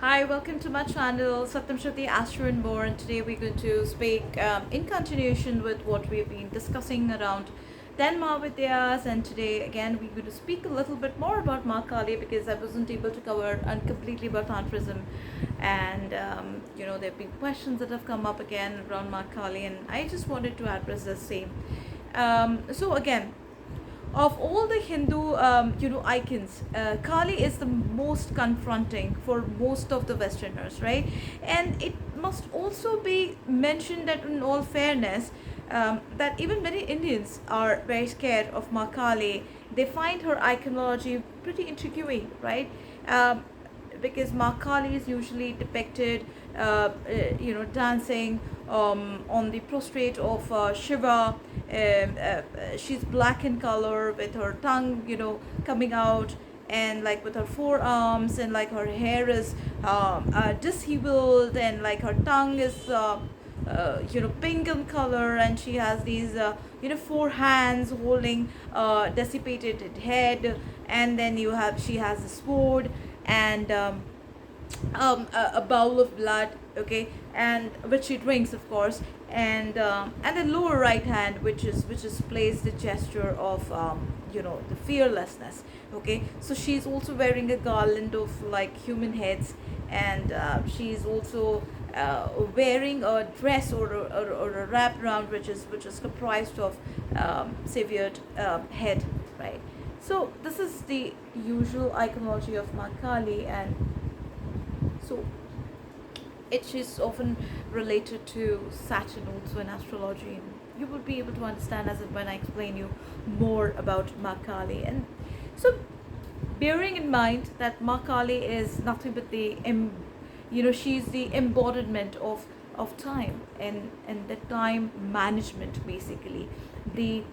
Hi, welcome to my channel, SatyamShakti, Astro and more. And today we're going to speak in continuation with what we've been discussing around 10 Mahavidyas. And today again we're going to speak a little bit more about Maa Kali because I wasn't able to cover completely about Tantrism. And there have been questions that have come up again around Maa Kali, and I just wanted to address the same. So again, of all the Hindu, icons, Kali is the most confronting for most of the Westerners, right? And it must also be mentioned that, in all fairness, that even many Indians are very scared of Maa Kali. They find her iconology pretty intriguing, right? Because Maa Kali is usually depicted, dancing on the prostrate of Shiva. She's black in color with her tongue, coming out, and like with her forearms, and like her hair is disheveled, and like her tongue is pink in color, and she has these four hands holding dissipated head, and then she has a sword and a bowl of blood, okay, and which she drinks, of course, and the lower right hand, which is placed the gesture of the fearlessness, okay. So she's also wearing a garland of like human heads, and she's also wearing a dress or a wrap around, which is comprised of severed head, right? So this is the usual iconology of Maa Kali, and so it is often related to Saturn also in astrology, and you will be able to understand as when I explain you more about Maa Kali. And so, bearing in mind that Maa Kali is nothing but she's the embodiment of time, and the time management, basically the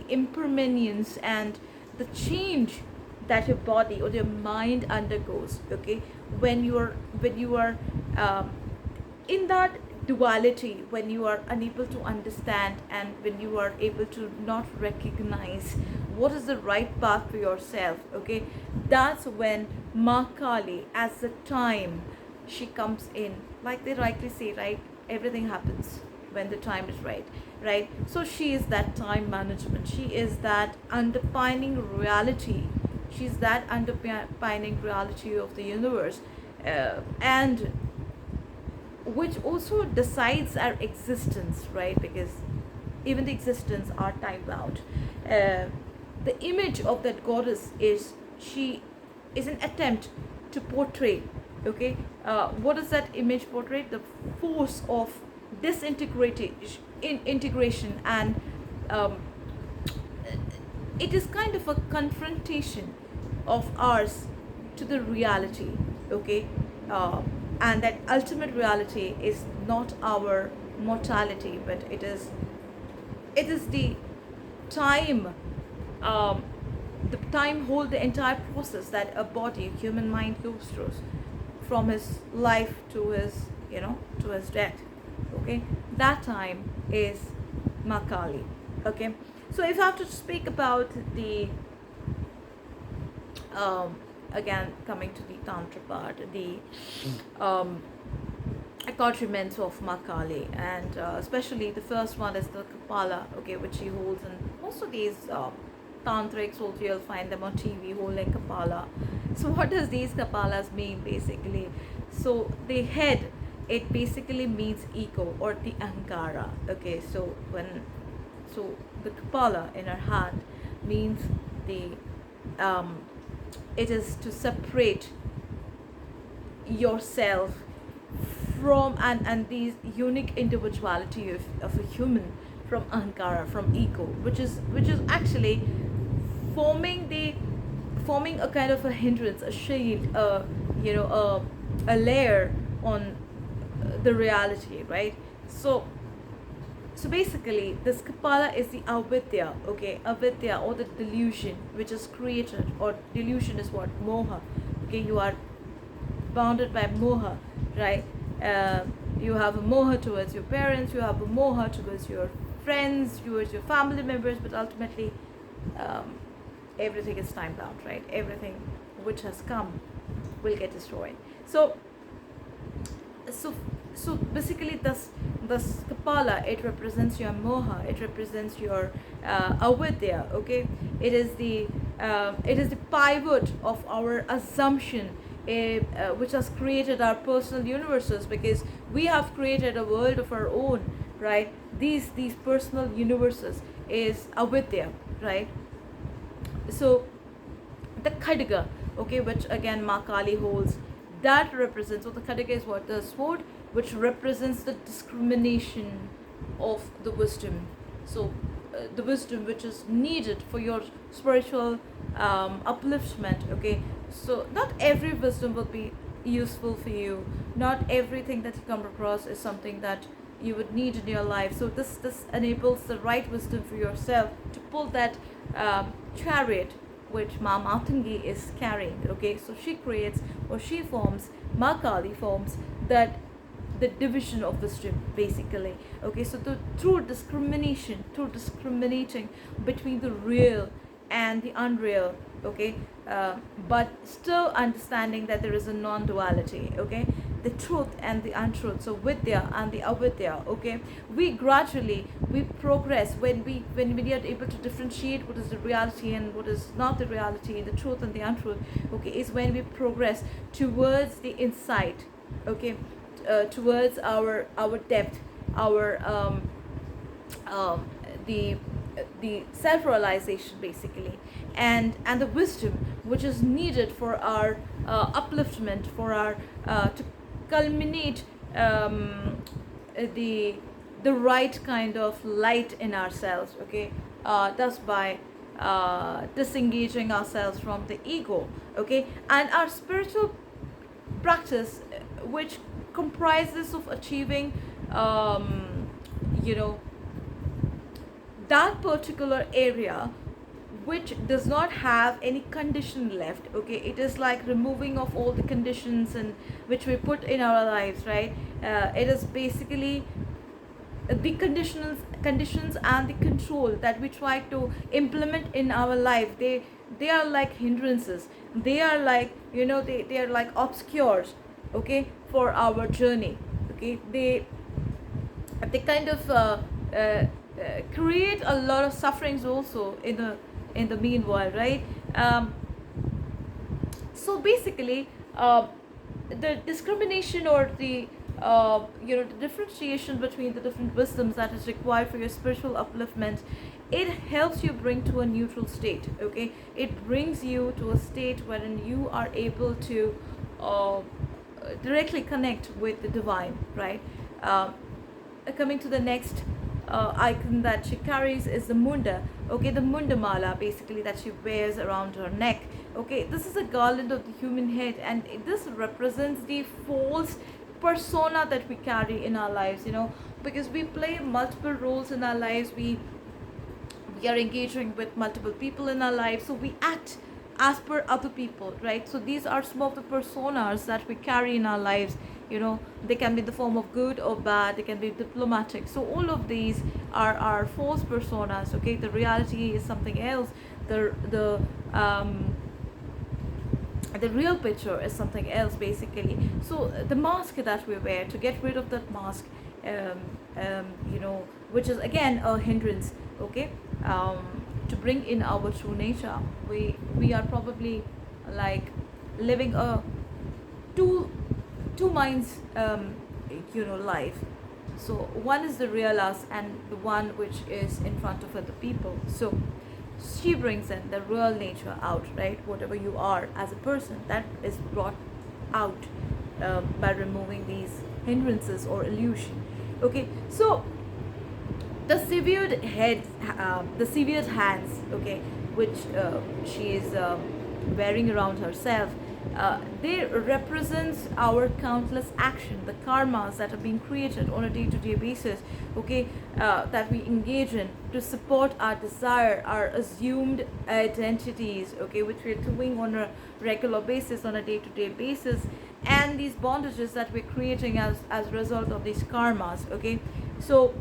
impermanence and the change that your body or your mind undergoes, okay, when you are in that duality, when you are unable to understand, and when you are able to not recognize what is the right path for yourself, okay, that's when Maa Kali, as the time, she comes in. Like they rightly say, right, everything happens when the time is right, right? So she is that time management, she is that underpinning reality, she's that underpinning reality of the universe, and which also decides our existence, right? Because even the existence are time bound. The image of that goddess is, she is an attempt to portray, okay, what does that image portray? The force of integration, and it is kind of a confrontation of ours to the reality, okay, and that ultimate reality is not our mortality, but it is the time. The time hold the entire process that a body, a human mind, goes through, from his life to his to his death, okay. That time is Maa Kali, okay. So if I have to speak about the again, coming to the Tantra part, the accoutrements of Maa Kali, and especially the first one is the kapala, okay, which she holds, and most of these tantrics also you'll find them on TV holding kapala. So what does these kapalas mean, basically? So the head, it basically means ego or the ankara, okay. So the kapala in her hand means the it is to separate yourself from and these unique individuality of a human from ankara, from ego, which is actually forming a kind of a hindrance, a shield, a layer on the reality, right? So basically, this kapala is the avidya, okay, avidya, or the delusion which is created, or delusion is what? Moha, okay. You are bounded by moha, right? You have a moha towards your parents, you have a moha towards your friends, towards your family members, but ultimately everything is time bound, right? Everything which has come will get destroyed. So so so basically this kapala, it represents your moha, it represents your avidya. Okay, it is the pivot of our assumption, which has created our personal universes, because we have created a world of our own, right? These personal universes is avidya, right? So the khadga, okay, which again Maa Kali holds, that represents, so the khadga is what? The sword, which represents the discrimination of the wisdom. So the wisdom which is needed for your spiritual upliftment. Okay, so not every wisdom will be useful for you, not everything that you come across is something that you would need in your life. So this enables the right wisdom for yourself to pull that chariot which Ma Matangi is carrying. Okay, so she creates, or she forms, Ma Kali forms that the division of wisdom, basically. Okay, so through discriminating between the real and the unreal. Okay, but still understanding that there is a non-duality. Okay, the truth and the untruth, so vidya and the avidya. Okay, we gradually progress when we are able to differentiate what is the reality and what is not the reality, the truth and the untruth. Okay, is when we progress towards the insight. Okay, towards our depth, our the self-realization, basically, and the wisdom which is needed for our upliftment, for our to culminate the right kind of light in ourselves. Okay, thus by disengaging ourselves from the ego. Okay, and our spiritual practice, which comprises of achieving you know, that particular area which does not have any condition left. Okay, it is like removing of all the conditions and which we put in our lives, right? It is basically the conditions and the control that we try to implement in our life. They are like hindrances, they are like, you know, they are like obscures, okay, for our journey. Okay, they kind of create a lot of sufferings also in the meanwhile, right? So basically, the discrimination, or the you know, the differentiation between the different wisdoms that is required for your spiritual upliftment, it helps you bring to a neutral state. Okay, it brings you to a state wherein you are able to directly connect with the divine, right? Coming to the next icon that she carries is the Munda. Okay, the Munda Mala, basically, that she wears around her neck. Okay, this is a garland of the human head, and this represents the false persona that we carry in our lives, you know, because we play multiple roles in our lives. We are engaging with multiple people in our lives, so we act as per other people, right? So these are some of the personas that we carry in our lives. You know, they can be in the form of good or bad, they can be diplomatic. So all of these are false personas. Okay, the reality is something else. The real picture is something else, basically. So the mask that we wear, to get rid of that mask, you know, which is again a hindrance. Okay, to bring in our true nature, we are probably like living a two minds, you know, life. So one is the real us, and the one which is in front of other people. So she brings in the real nature out, right? Whatever you are as a person, that is brought out by removing these hindrances or illusion. Okay, so the severed head, the severed hands, okay, which she is wearing around herself, they represents our countless action, the karmas that are being created on a day-to-day basis. Okay, that we engage in to support our desire, our assumed identities, okay, which we're doing on a regular basis, on a day-to-day basis, and these bondages that we're creating as a result of these karmas. Okay, so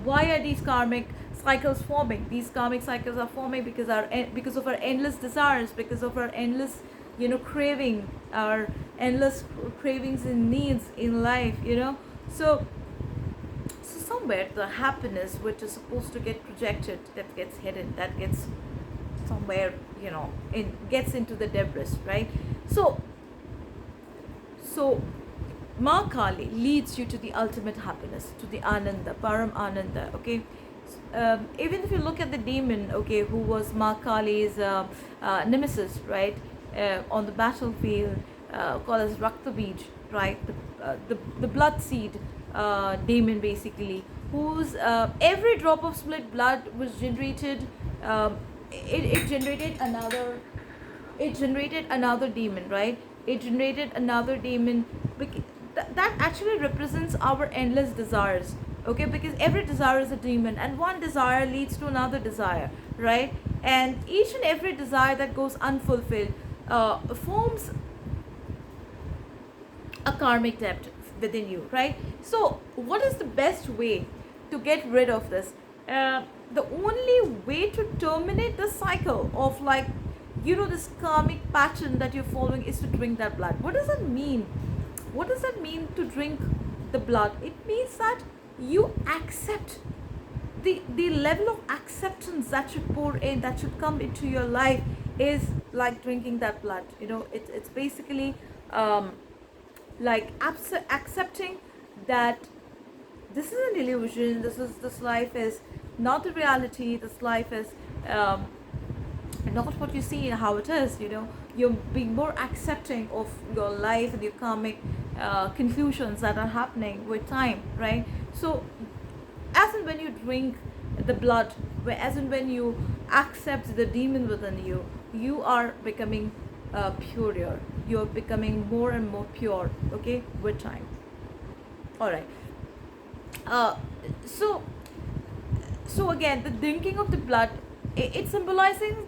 why are these karmic cycles forming? These karmic cycles are forming because of our endless desires, because of our endless, you know, craving, our endless cravings and needs in life, you know. So somewhere the happiness which is supposed to get projected, that gets hidden, that gets somewhere, you know, gets into the debris, right? So so Maa Kali leads you to the ultimate happiness, to the Ananda, Param Ananda, okay? Even if you look at the demon, okay, who was Maa Kali's nemesis, right, on the battlefield, called as Raktabij, right, the blood seed demon, basically, whose every drop of split blood was generated, it generated another, it generated another demon, right? It generated another demon. That actually represents our endless desires, okay? Because every desire is a demon, and one desire leads to another desire, right? And each and every desire that goes unfulfilled forms a karmic debt within you, right? So what is the best way to get rid of this? The only way to terminate the cycle of, like, you know, this karmic pattern that you're following is to drink that blood. What does that mean? What does that mean, to drink the blood? It means that you accept the level of acceptance that should pour in, that should come into your life, is like drinking that blood. You know, it's basically like accepting that this is an illusion, this life is not the reality, this life is not what you see and how it is, you know. You're being more accepting of your life and your karmic confusions that are happening with time, right? So as and when you drink the blood, as and when you accept the demon within you, you are becoming purer, you're becoming more and more pure, okay, with time. All right. So again, the drinking of the blood, it's symbolizing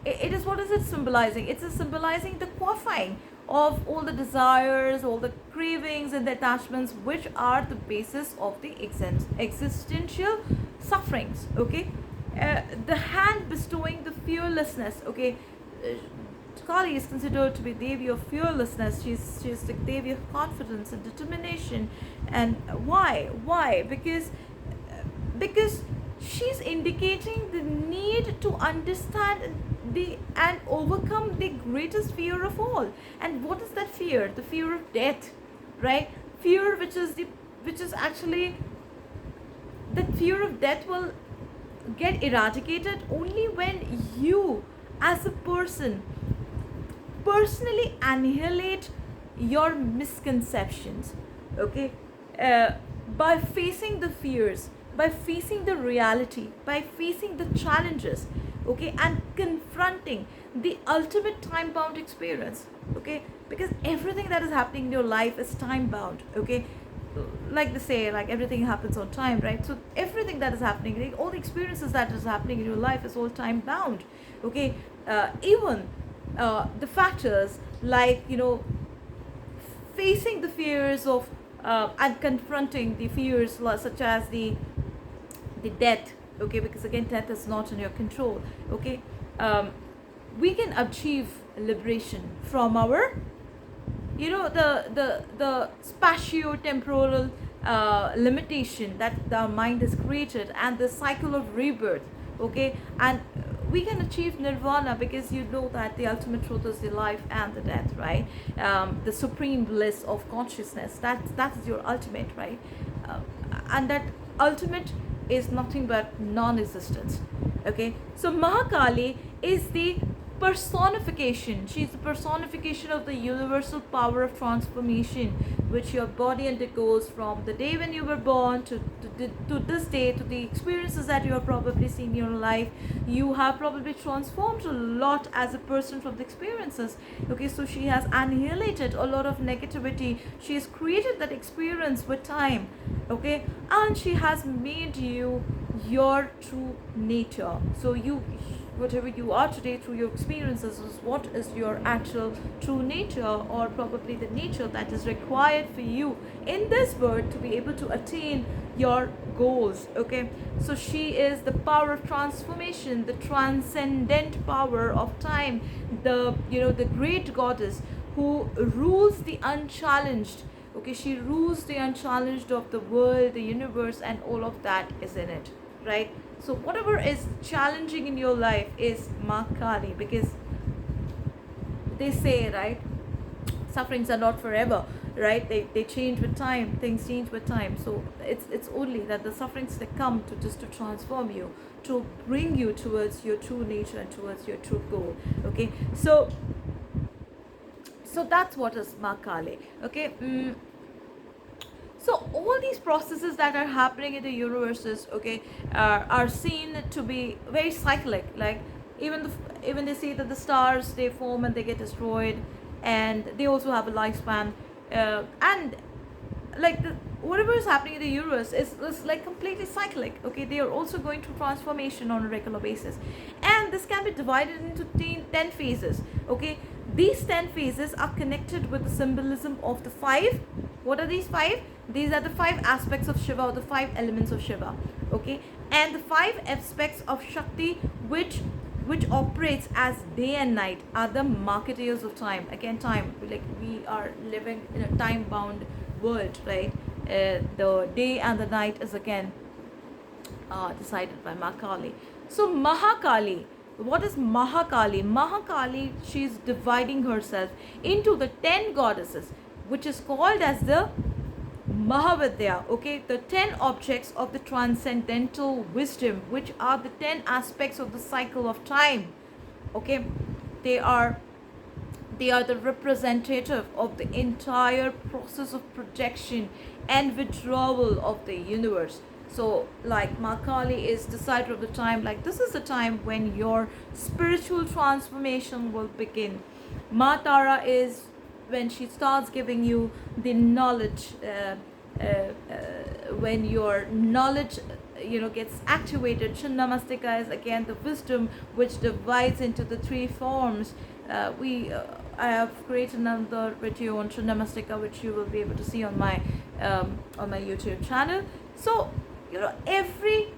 it is, what is it symbolizing? It's symbolizing the qualifying of all the desires, all the cravings and the attachments, which are the basis of the existential sufferings, okay? The hand bestowing the fearlessness, okay? Kali is considered to be Devi of fearlessness. She's the Devi of confidence and determination. And why? Because she's indicating the need to understand and overcome the greatest fear of all. And what is that fear? The fear of death, right? Fear which is actually, that fear of death will get eradicated only when you as a person personally annihilate your misconceptions, okay? By facing the fears, by facing the reality, by facing the challenges, okay, and confronting the ultimate time-bound experience, okay? Because everything that is happening in your life is time-bound, okay? Like they say, like, everything happens on time, right? So everything that is happening, like, all the experiences that is happening in your life is all time-bound, okay? Even the factors like, you know, facing the fears of and confronting the fears such as the death, okay, because again, death is not in your control, okay? We can achieve liberation from our, you know, the spatio-temporal limitation that the mind has created, and the cycle of rebirth, okay? And we can achieve nirvana, because you know that the ultimate truth is the life and the death, right? The supreme bliss of consciousness, that is your ultimate, right? And that ultimate is nothing but non-existence, okay? So Mahakali is the personification. She's the personification of the universal power of transformation, which your body undergoes from the day when you were born to this day, to the experiences that you have probably seen in your life. You have probably transformed a lot as a person from the experiences, okay? So she has annihilated a lot of negativity. She has created that experience with time, okay? And she has made you your true nature. So you, whatever you are today through your experiences, is what is your actual true nature, or probably the nature that is required for you in this birth to be able to attain your goals, okay? So she is the power of transformation, the transcendent power of time, the, you know, the great goddess who rules the unchallenged. Okay, she rules the unchallenged of the world, the universe, and all of that is in it, right? So whatever is challenging in your life is Maa Kali, because they say, right, sufferings are not forever, right? They change with time, things change with time. So it's only that the sufferings that come to just to transform you, to bring you towards your true nature and towards your true goal. Okay, so that's what is Maa Kali. Okay. So all these processes that are happening in the universes, okay, are seen to be very cyclic. Like even they say that the stars, they form and they get destroyed, and they also have a lifespan, and like whatever is happening in the universe is like completely cyclic. Okay, they are also going through transformation on a regular basis, and this can be divided into 10 phases. Okay, these 10 phases are connected with the symbolism of the 5. What are these 5? These are the 5 aspects of Shiva, or the 5 elements of Shiva. Okay, and the 5 aspects of Shakti, which operates as day and night, are the marketeers of time. Again, time, like we are living in a time bound world, right? The day and the night is again decided by Mahakali. So Mahakali, what is Mahakali? Mahakali, she's dividing herself into the 10 goddesses, which is called as the Mahavidya. Okay, the 10 objects of the transcendental wisdom, which are the 10 aspects of the cycle of time. Okay, they are the representative of the entire process of projection and withdrawal of the universe. So like Mahakali is decider of the time, like this is the time when your spiritual transformation will begin. Ma Tara is when she starts giving you the knowledge, when your knowledge gets activated. Chandamastika is again the wisdom which divides into the 3 forms. I have created another video on Chandamastika, which you will be able to see on my YouTube channel. So every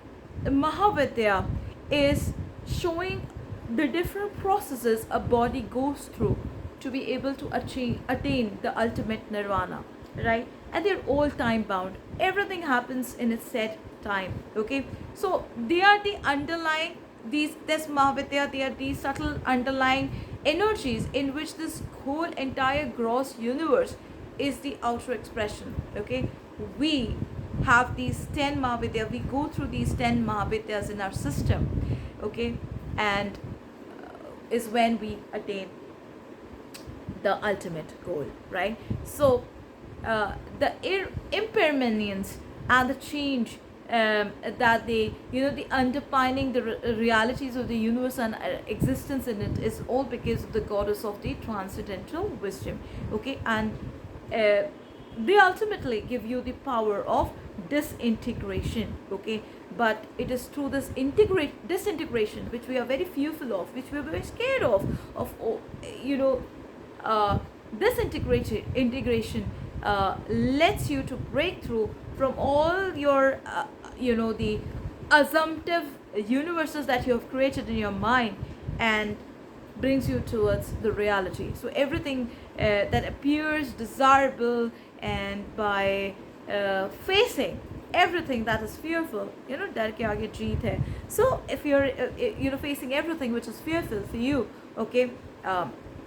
Mahavidya is showing the different processes a body goes through to be able to attain the ultimate nirvana, right? And they're all time bound. Everything happens in its set time. Okay, so they are the underlying, this Mahavidya, they are these subtle underlying energies in which this whole entire gross universe is the outer expression. Okay, we have these 10 Mahavidya, we go through these 10 Mahavidyas in our system. Okay, and is when we attain the ultimate goal, right? So the impermanence and the change that they, the underpinning the realities of the universe and existence in it is all because of the goddess of the transcendental wisdom. Okay, and they ultimately give you the power of disintegration. Okay, but it is through this disintegration which we are very fearful of, which we are very scared of this integration lets you to break through from all your the assumptive universes that you have created in your mind, and brings you towards the reality. So everything that appears desirable, and by facing everything that is fearful, डर के आगे जीत है. So if you're facing everything which is fearful for you, okay,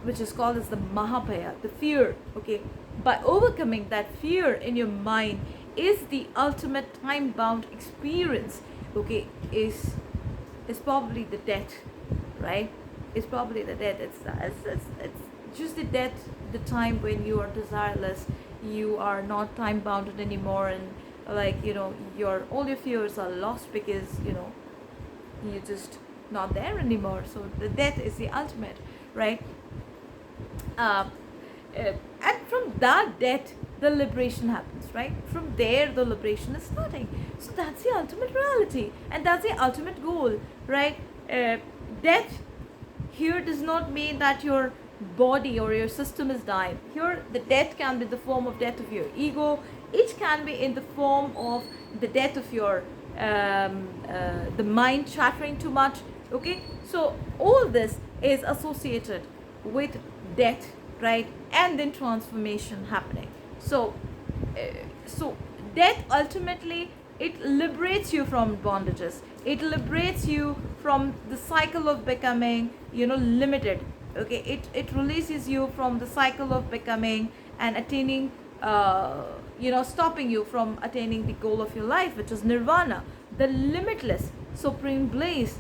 which is called as the Mahabhaya, the fear, okay, by overcoming that fear in your mind is the ultimate time-bound experience. Okay, is probably the death, right? It's probably the death. It's just the death, the time when you are desireless, you are not time-bounded anymore, and like your all your fears are lost because you're just not there anymore. So the death is the ultimate, right? And from that death the liberation happens, right? From there the liberation is starting. So that's the ultimate reality, and that's the ultimate goal, right? Death here does not mean that your body or your system is dying. Here the death can be the form of death of your ego. It can be in the form of the death of your the mind chattering too much. Okay, so all this is associated with death, right? And then transformation happening. So so death ultimately, it liberates you from bondages, it liberates you from the cycle of becoming, limited. Okay, it releases you from the cycle of becoming and attaining, stopping you from attaining the goal of your life, which is nirvana, the limitless supreme bliss,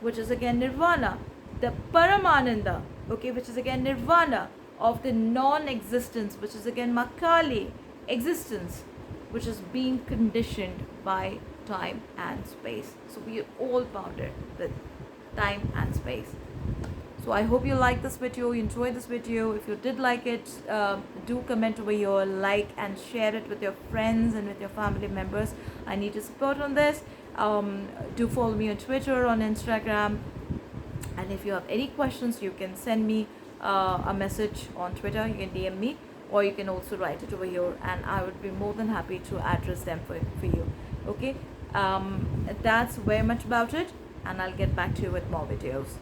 which is again nirvana, the paramananda, okay, which is again nirvana of the non-existence, which is again Mahakali existence, which is being conditioned by time and space. So we are all bounded with time and space. So I hope you like this video, you enjoyed this video. If you did like it, do comment over here, like and share it with your friends and with your family members. I need your support on this. Do follow me on Twitter, on Instagram, and if you have any questions, you can send me a message on Twitter, you can DM me, or you can also write it over here, and I would be more than happy to address them for you. Okay, that's very much about it, and I'll get back to you with more videos.